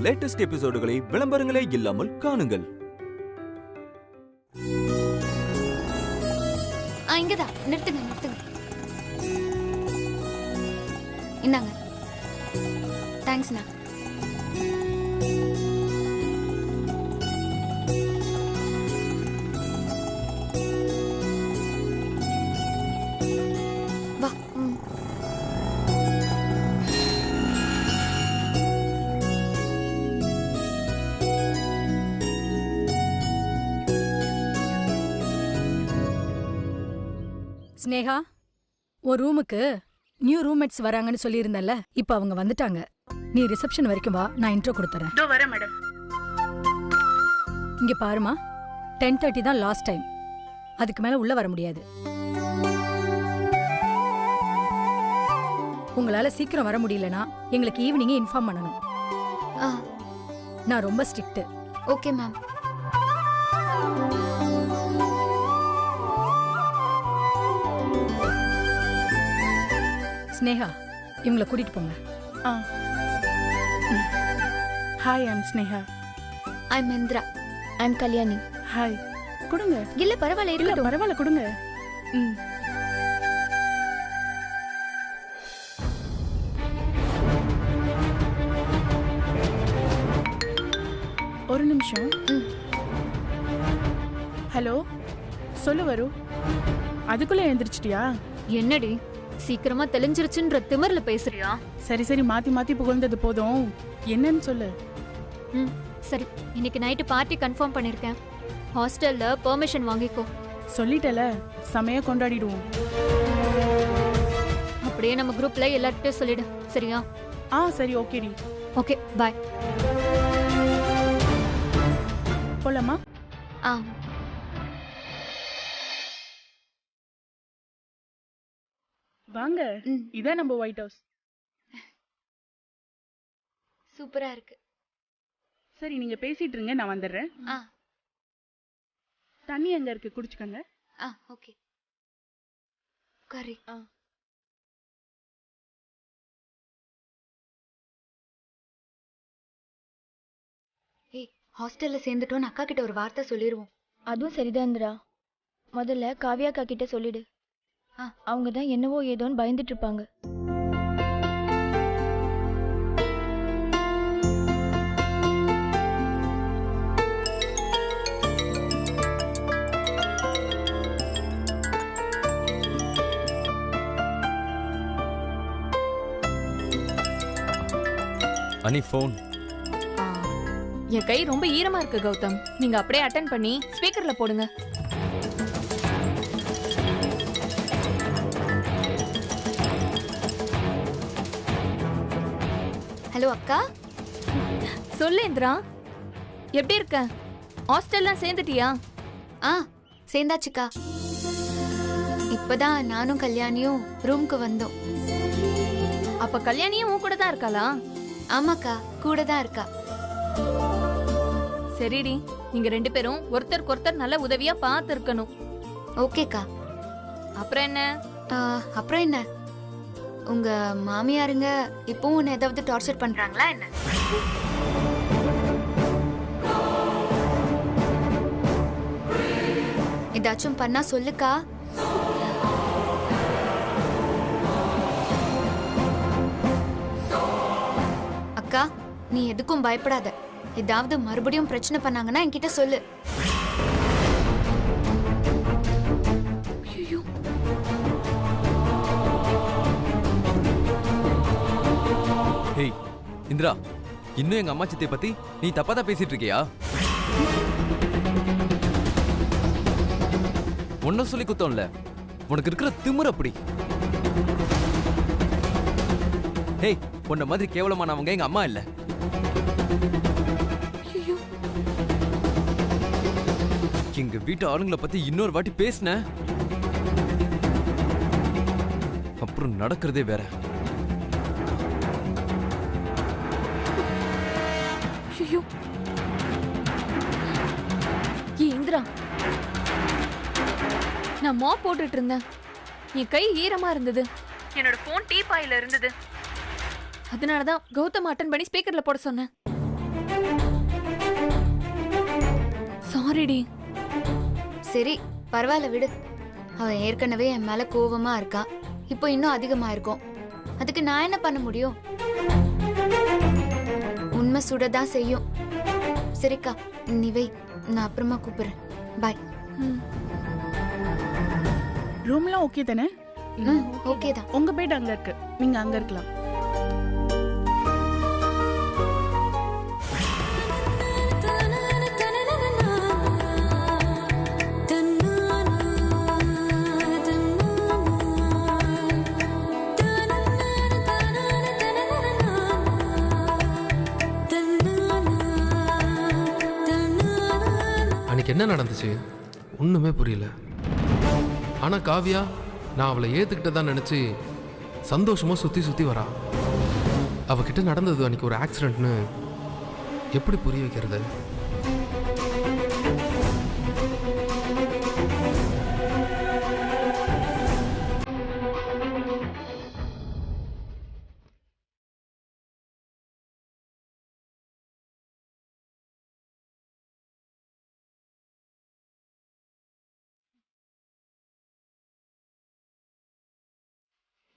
Latest எபிசோடுகளை விளம்பரங்களே இல்லாமல் காணுங்கள். இங்கதான் நிறுத்துங்க. இந்தாங்க. தேங்க்ஸ்ண்ணா. வா. ஸ்னேகா, ஒரு ரூமுக்கு நியூ ரூம்மேட்ஸ் வராங்கன்னு சொல்லியிருந்தல, இப்ப அவங்க வந்துட்டாங்க. நீ ரிசப்ஷன் வரைக்கும் வா, நான் இன்ட்ரோ கொடுத்துறேன். இதோ வரேன் மேடம். இங்க பாருமா, 10:30 தான் லாஸ்ட் டைம். அதுக்கு மேல உள்ள வர முடியாது. உங்களால சீக்கிரம் வர முடியலனா எங்களுக்கு ஈவினிங்கே இன்ஃபார்ம் பண்ணணும். நான் ரொம்ப ஸ்ட்ரிக்ட். Okay ma'am. ஸ்னேகா, இவங்களை கூட்டிட்டு போங்க. Hi, I'm Sneha. I'm Indira. I'm Kalyani. Hi. கொடுங்க. இல்ல பரவாயில்ல, இருக்கட்டும். பரவாயில்ல, கொடுங்க. ஒரு நிமிஷம். ஹலோ, சொல்லு வரு. அதுக்குள்ள எழுந்திரிச்சிட்டியா? என்னடி சீக்கிரமா தெளிஞ்சிருச்சுன்ற திமிர்ல பேசுறியா? சரி சரி, மாத்தி மாத்தி புகழ்ந்தது போதும். என்னன்னு சொல்லு. சரி, இன்னைக்கு நைட்டு பார்ட்டி கன்ஃபார்ம் பண்ணிருக்கேன். ஹாஸ்டல்ல பெர்மிஷன் வாங்கிக்கோ. சொல்லிட்டல, செமையா கொண்டாடிடுவோம். அப்படியே நம்ம குரூப்ல எல்லார்கிட்டயும் சொல்லிடு, சரியா? சரி, ஓகேடி. ஓகே, பாய். போலாமா? வாங்க. இதான் நம்ம ஒயிட் ஹவுஸ். சூப்பரா இருக்கு. சரி, நீங்க பேசிட்டு இருங்க, நான் வந்துடுறேன். தண்ணி எங்க இருக்கு, குடிச்சுக்கங்க. ஓகே. கரி. ஏய், ஹாஸ்டல்ல சேர்ந்துட்டோன்னு அக்கா கிட்ட ஒரு வார்த்தை சொல்லிடுவோம். அதுவும் சரிதான்டா. முதல்ல காவியா அக்கா கிட்ட சொல்லிடு. அவங்க தான் என்னவோ ஏதோன்னு பயந்துட்டு இருப்பாங்க. அனி ஃபோன். என் கை ரொம்ப ஈரமா இருக்கு கௌதம். நீங்க அப்படியே அட்டெண்ட் பண்ணி ஸ்பீக்கர்ல போடுங்க. ஹலோ அக்கா. சொல்லு இந்திரா, எப்படி இருக்க? ஹாஸ்டல்லாம் சேர்ந்துட்டியா? சேர்ந்தாச்சுக்கா. இப்பதான் நானும் கல்யாணியும் ரூம்க்கு வந்தோம். அப்ப கல்யாணியும் உன் கூட தான் இருக்காளா? ஆமாக்கா, கூட தான் இருக்கா. சரிடி, நீங்க ரெண்டு பேரும் ஒருத்தருக்கு ஒருத்தர் நல்ல உதவியா பார்த்து இருக்கணும். ஓகேக்கா. அப்புறம் என்ன? அப்புறம் என்ன, உங்க மாமியாருங்க இப்பவும் உன்னை ஏதாவது டார்ச்சர் பண்றாங்களா என்ன? ஏதாச்சும் பண்ணா சொல்லுக்கா. அக்கா, நீ எதுக்கும் பயப்படாத. ஏதாவது மறுபடியும் பிரச்சனை பண்ணாங்கன்னா என்கிட்ட சொல்லு. ஹேய் இந்திரா, இன்னும் எங்க அம்மா சித்தியை பத்தி நீ தப்பா தான் பேசிட்டு இருக்கியா? ஒன்னும் சொல்லி குத்தம்ல, உனக்கு இருக்கிற திமிரு அப்படி. ஹேய், உன்ன மாதிரி கேவலமானவங்க எங்க அம்மா இல்ல. எங்க வீட்டு ஆளுங்களை பத்தி இன்னொரு வாட்டி பேசின அப்புறம் நடக்கிறதே வேற. இந்திரா, நான் மாப் போட்டுட்டு இருந்தேன். என் கை ஈரமா இருந்தது. என்னோட போன் டீ பாயில இருந்தது. அதனாலதான் கௌதம் அட்டன் பண்ணி ஸ்பீக்கர்ல போட சொன்னேன். சாரிடி. சரி பரவாயில்ல விடு. அவன் ஏற்கனவே என் மேல கோவமா இருக்கான், இப்போ இன்னும் அதிகமா இருக்கும். அதுக்கு நான் என்ன பண்ண முடியும்? உண்மை சுடதான் செய்யும். சரிக்கா நீ வை, நான் அப்புறமா கூப்பிடுறேன். பாய். ரூம்லாம் ஓகே தானே? ஓகே தான். உங்க பெட் அங்க இருக்கு, நீங்க அங்க இருக்கலாம். அன்னைக்கு என்ன நடந்துச்சு ஒன்றுமே புரியல. ஆனால் காவியா நான் அவளை ஏற்றுக்கிட்டதான் நினச்சி சந்தோஷமாக சுற்றி வரா. அவகிட்ட நடந்தது அன்னைக்கு ஒரு ஆக்சிடென்ட்னு எப்படி புரிய வைக்கிறது?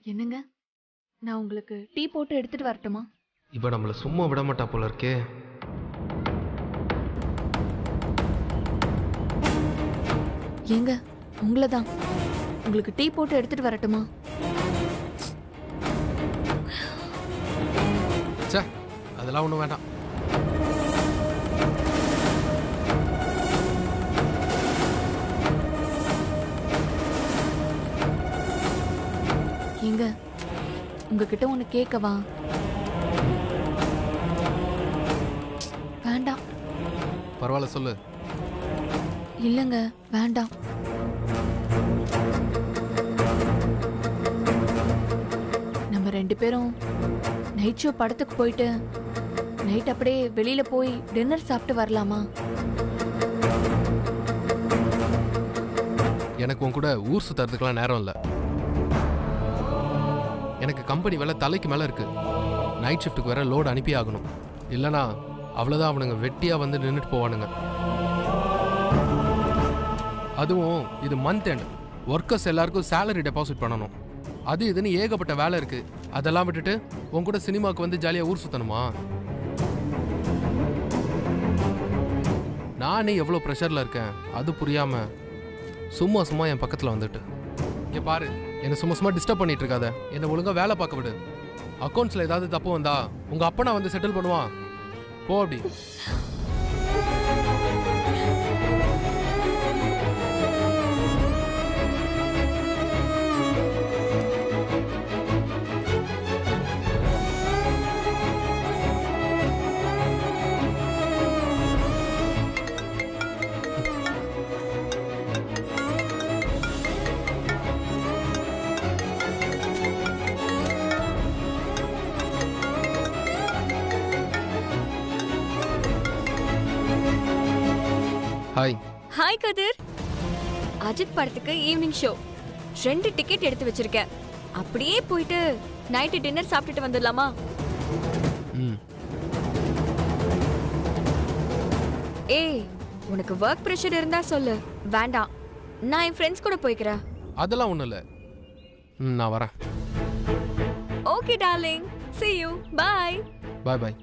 என்னங்க, நான் உங்களுக்கு டீ போட்டு எடுத்துட்டு வரட்டுமா? இப்போ நம்மளை சும்மா விட மாட்டா போல இருக்கே. ஏங்க, உங்களை தான். உங்களுக்கு டீ போட்டு எடுத்துட்டு வரட்டுமா? சே, அதெல்லாம் ஒன்றும் வேண்டாம். ஏங்க, உங்ககிட்ட ஒன்று கேட்கவா? வேண்டாம். பரவாயில்ல சொல்லு. இல்லைங்க, வேண்டாம். நம்ம 2 பேரும் நைட் ஷோ படத்துக்கு போயிட்டு நைட் அப்படியே வெளியில போய் டின்னர் சாப்பிட்டு வரலாமா? எனக்கு உன் கூட ஊர் சுற்றுறதுக்கெலாம் நேரம் இல்லை. எனக்கு கம்பெனி வேலை தலைக்கு மேலே இருக்குது. நைட் ஷிஃப்ட்டுக்கு வேற லோடு அனுப்பி ஆகணும். இல்லைனா அவ்வளோதான், அவனுங்க வெட்டியாக வந்து நின்றுட்டு போவானுங்க. அதுவும் இது மந்த் எண்ட், ஒர்க்கர்ஸ் எல்லாருக்கும் சேலரி டெபாசிட் பண்ணணும். அது இதுன்னு ஏகப்பட்ட வேலை இருக்குது. அதெல்லாம் விட்டுட்டு உன் கூட சினிமாவுக்கு வந்து ஜாலியாக ஊர் சுற்றணுமா? நானே எவ்வளோ ப்ரெஷரில் இருக்கேன், அது புரியாமல் சும்மா என் பக்கத்தில் வந்துட்டு இங்கே பாரு, என்னை சும்மா டிஸ்டர்ப் பண்ணிட்டு இருக்காத. என்னை ஒழுங்காக வேலை பார்க்க விடு. அக்கௌண்ட்ஸில் ஏதாவது தப்பு வந்தா உங்கள் அப்பா நான் வந்து செட்டில் பண்ணுவான். போ அப்படி. ஹாய். ஹாய் கதிர். அஜித் படத்துக்கு ஈவினிங் ஷோ 2 டிக்கெட் எடுத்து வச்சிருக்கேன். அப்படியே போயிட்டு நைட்டு டின்னர் சாப்பிட்டுட்டு வந்துடலாமா? ஏய், உனக்கு ஒர்க் ப்ரெஷர் இருந்தா சொல்லு, வேண்டாம். நான் என் ஃப்ரெண்ட்ஸ் கூட போய்க்கிறேன். அதெல்லாம் ஒன்றும் இல்லை, நான் வரேன். Okay darling, see you, bye. பாய் பாய்.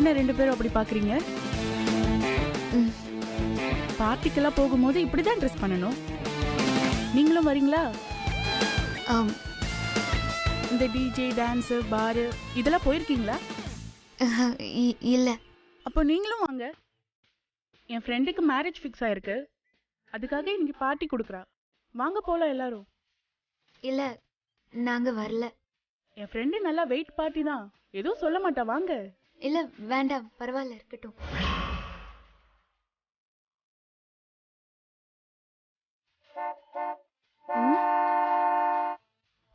என்ன 2 பேரும் அப்படி பாக்குறீங்க? ம். பார்ட்டிக்கெல்லாம் போகும்போது இப்படிதான் ட்ரெஸ் பண்ணணும். நீங்களும் வரீங்களா? ஆம், இந்த டிஜே டான்ஸ் பாரு இதெல்லாம் போயிருக்கீங்களா? இல்ல. அப்போ நீங்களும் வாங்க. என் ஃப்ரெண்டுக்கு மேரேஜ் ஃபிக்ஸ் ஆயிருக்கு. அதுக்காக இன்னைக்கு பார்ட்டி கொடுக்குறா. வாங்க போலாம் எல்லாரும். இல்ல, நாங்க வரல. என் ஃப்ரெண்டு நல்லா வெயிட் பார்ட்டி தான், எதுவும் சொல்ல மாட்டா. வாங்க. இல்ல, வேண்டாம், பரவாயில்ல, இருக்கட்டும்.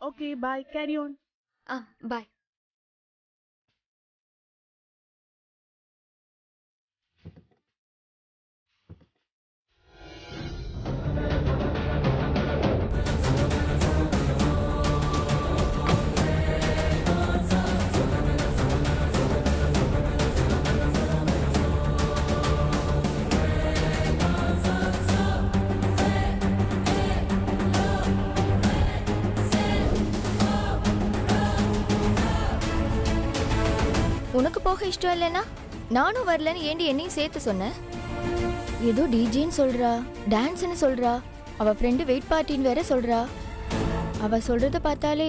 Okay bye, carry on. Bye. உனக்கு போக இஷ்டம் இல்லைன்னா நானும் வரலன்னு ஏண்டி என்னையும் சேர்த்து சொன்னேன்? ஏதோ டிஜேன்னு சொல்றா, டான்ஸ்னு சொல்றா, அவ ஃப்ரெண்டு வெயிட் பார்ட்டின்னு வேற சொல்றா. அவ சொல்றத பார்த்தாலே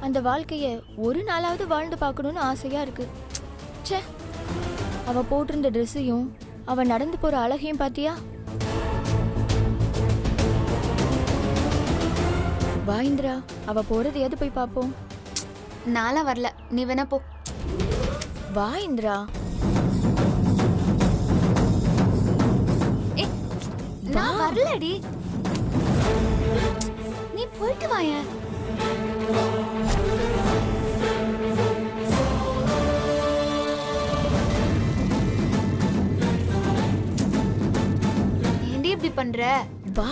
அந்த வாழ்க்கைய ஒரு நாளாவது வாழ்ந்து பார்க்கணும்னு ஆசையா இருக்கு. ச்சே, அவ போட்டிருந்த ட்ரெஸ்ஸையும் அவ நடந்து போற அழகையும் பாத்தியா? வா இந்திரா, அவ போறதையாவது போய் பார்ப்போம். நான்லாம் வரல, நீ வேணா போ. வா இந்திரா. நான் வரலடி, நீ போயிட்டு வாயேன். ஏண்டி இப்படி பண்ற? வா.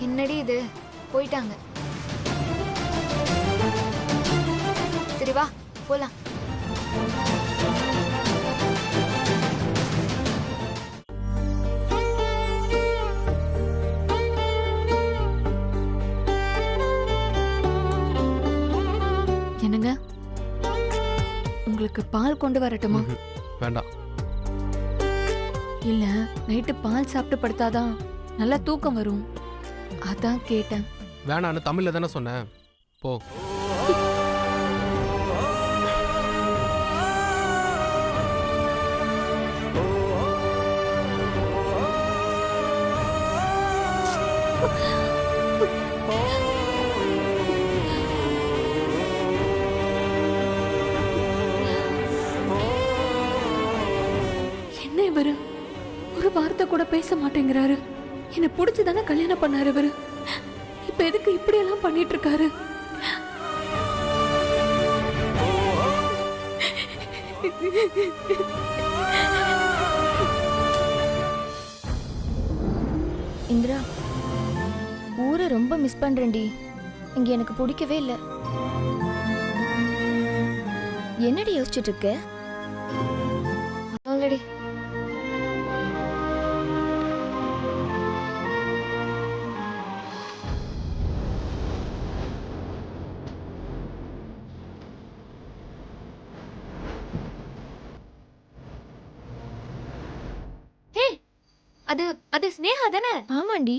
என்னடி இது, போயிட்டாங்க. சரி வா போலாம். என்னங்க, உங்களுக்கு பால் கொண்டு வரட்டுமா? வேண்டாம். இல்ல, நைட்டு பால் சாப்பிட்டு படுத்தாதான் நல்லா தூக்கம் வரும், அதான் கேட்டேன். வேணான்னு தமிழ்ல தானே சொன்னேன். போ. என்ன இவரு ஒரு வார்த்தை கூட பேச மாட்டேங்கிறாரு? என்ன பிடிச்சுதானே கல்யாணம் பண்ணாரு இவரு, இப்ப எதுக்கு இப்படி எல்லாம் பண்ணிட்டு இருக்காரு? இந்திரா, ஊரை ரொம்ப மிஸ் பண்றேன்டி. இங்க எனக்கு பிடிக்கவே இல்லை. என்னடி யோசிச்சுட்டு இருக்க? ஆல்ரெடி அது அது ஸ்னேகா தானே? ஆமாண்டி.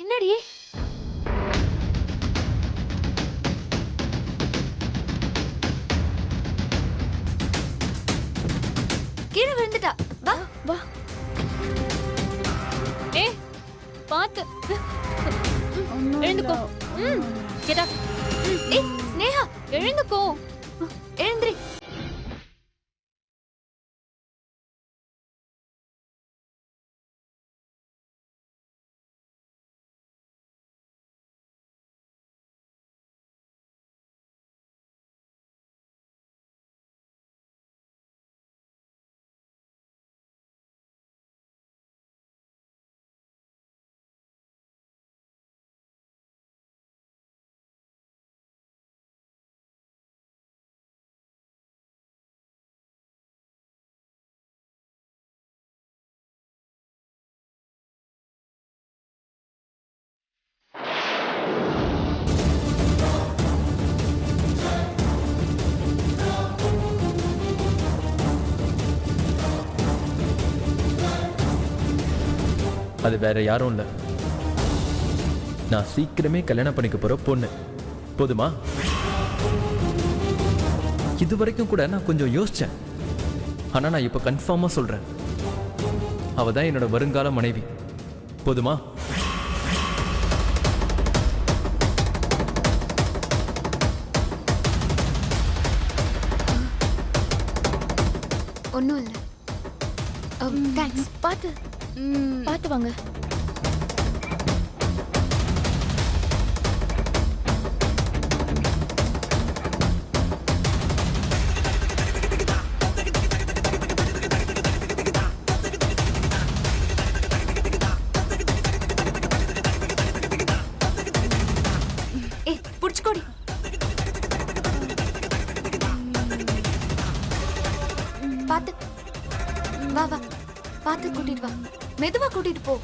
என்னடி? கீழே விழுந்துட்டா. வா வா. பாத்து எழுந்துக்கோ. Get up. ஏய் ஸ்னேகா எழுந்துக்கோ. எழுந்திரி. அது வேற யாரும் இல்லை, நான் சீக்கிரமே கல்யாணம் பண்ணிக்க போற பொண்ணு. போதுமா? இது வரைக்கும் கூட நான் கொஞ்சம் யோசிச்சேன். ஆனா நான் இப்ப கன்ஃபார்மா சொல்றேன், அவ தான் என்னோட வருங்கால மனைவி. போதுமா? ஒன்றும் இல்லை. தேங்க்ஸ். பார்த்து பார்த்து வாங்க. ஏய் புடிச்சுக்கோடி. பார்த்து வா வா. பார்த்து கூட்டிட்டு வா. மெதுவா கூட்டிட்டு போ.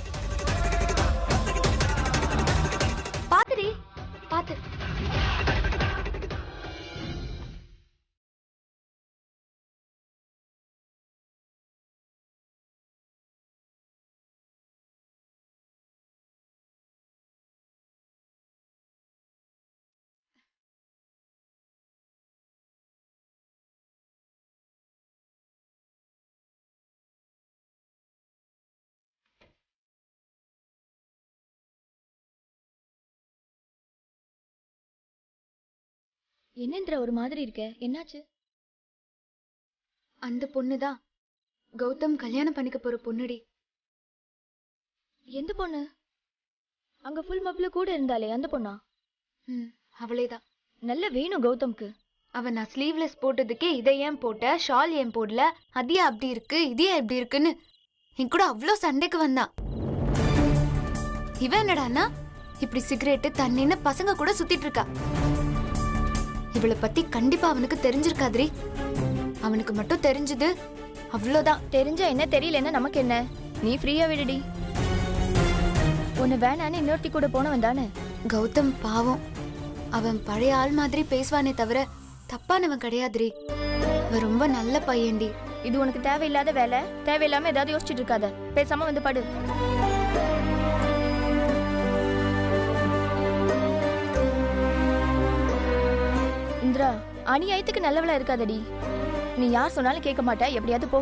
பாத்துடி. பாத்து. என்னன்ற ஒரு மாதிரி இருக்க? என்னாச்சு? அந்த பொண்ணுதான் கௌதம் கல்யாணம் பண்ணிக்க போற பொண்ணுடி. எந்த பொண்ணு? அங்க ஃபுல் மப்ல கூட இருந்தாலே அந்த பொண்ணா? அவளேதான். நல்ல வேணும் கௌதம்க்கு. அவன் நான் ஸ்லீவ்லெஸ் போட்டதுக்கே இதை ஏன் போட்ட, ஷால் ஏன் போடல, அது ஏன் அப்படி இருக்கு, இது ஏன் இப்படி இருக்குன்னு என் கூட அவ்வளோ சண்டைக்கு வந்தான். இவன் என்னடான்னா இப்படி சிகரெட்டு தண்ணின்னு பசங்க கூட சுத்திட்டு இருக்கா. இவளை பத்தி கண்டிப்பா அவனுக்கு தெரிஞ்சிருக்காதுரி. அவனுக்கு மட்டும் தெரிஞ்சது அவ்வளோதான். தெரிஞ்சா என்ன, தெரியலன்னா நமக்கு என்ன? நீ ஃப்ரீயா விடுடி. உன்னை வேணான்னு இன்னொருத்தி கூட போனவன் தானே. கௌதம் பாவம். அவன் பழைய ஆள் மாதிரி பேசுவானே தவிர தப்பானவன் கிடையாதுரி. அவன் ரொம்ப நல்ல பையன்டி. இது உனக்கு தேவையில்லாத வேலை. தேவையில்லாம ஏதாவது யோசிச்சுட்டு இருக்காத. பேசாம வந்து படு. இந்திரா, அநியாயத்துக்கு நல்லவளா இருக்காதடி. நீ யார் சொன்னாலும் கேட்க மாட்ட. எப்படியாவது போ.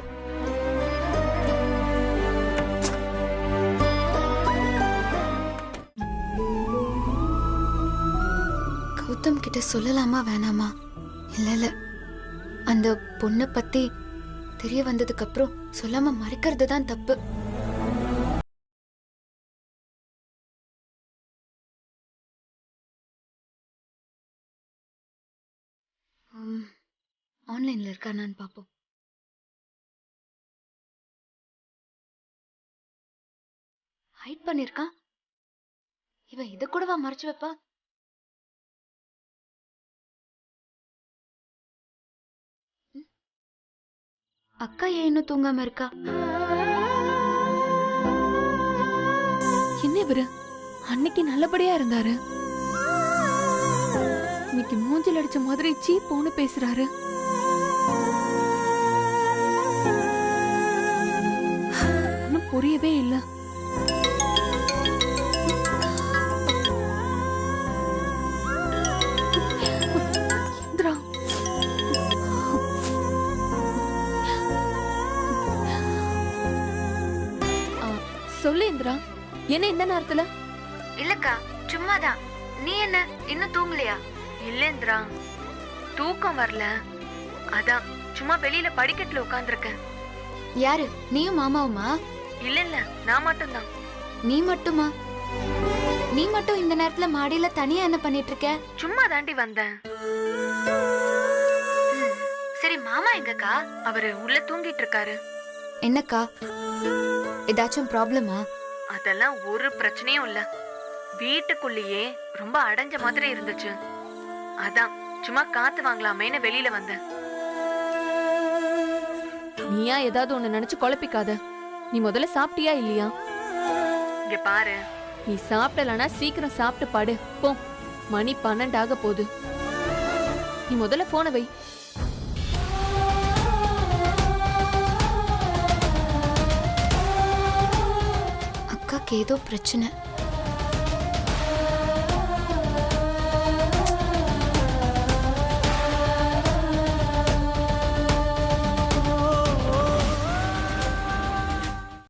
கௌதம் கிட்ட சொல்லலாமா வேணாமா? இல்ல அந்த பொண்ணை பத்தி தெரிய வந்ததுக்கு அப்புறம் சொல்லாம மறைக்கிறது தான் தப்பு. ஆன்லைன்ல இருக்கானான்னு பாப்போம். ஹைட் பண்ணிருக்கான். இவன் இத கூடவா மறைச்சு வைப்பா? அக்கா ஏன் இன்னும் தூங்காம இருக்கா? என்ன இவரு அன்னைக்கு நல்லபடியா இருந்தாரு, இன்னைக்கு மூஞ்சில் அடிச்ச மாதிரி சீப்போன்னு பேசுறாரு. ஒன்னும் புரியவே இல்ல. இந்திரா, சொல்லு இந்திரா, என்ன இந்த நேரத்துல? இல்லக்கா, சும்மாதான். நீ என்ன இன்னும் தூங்கலையா? இல்ல இந்திரா, தூக்கம் வரல, அதான் சும்மா வெளியில படிக்கட்டுல உட்கார்ந்திருக்கேன். யாரு, நீயும் மாமாவுமா? இல்ல இல்ல, நான் மட்டும்தான். நீ மட்டுமா? நீ மட்டும் இந்த நேரத்துல மாடியில தனியா என்ன பண்ணிட்டு இருக்க? சும்மா தாண்டி வந்தேன். சரி, மாமா எங்கக்கா? அவரு உள்ள தூங்கிட்டு இருக்காரு. என்னக்கா, ஏதாச்சும் ப்ராப்ளமா? அதெல்லாம் ஒரு பிரச்சனையும் இல்ல. வீட்டுக்குள்ளேயே ரொம்ப அடைஞ்ச மாதிரி இருந்துச்சு, அதான் சும்மா காத்து வாங்கலாமேன்னு வெளியில வந்தேன். நீயா ஏதாவது ஒண்ணு நினைச்சு குழப்பிக்காத. நீ முதல்ல சாப்பிட்டியா இல்லையா? இங்க பாரு, நீ சாப்பிடலனா சீக்கிரம் சாப்பிட்டு பாடு போ. மணி 12 ஆக போகுது. நீ முதல்ல போன வை. அக்காக்கு ஏதோ பிரச்சனை.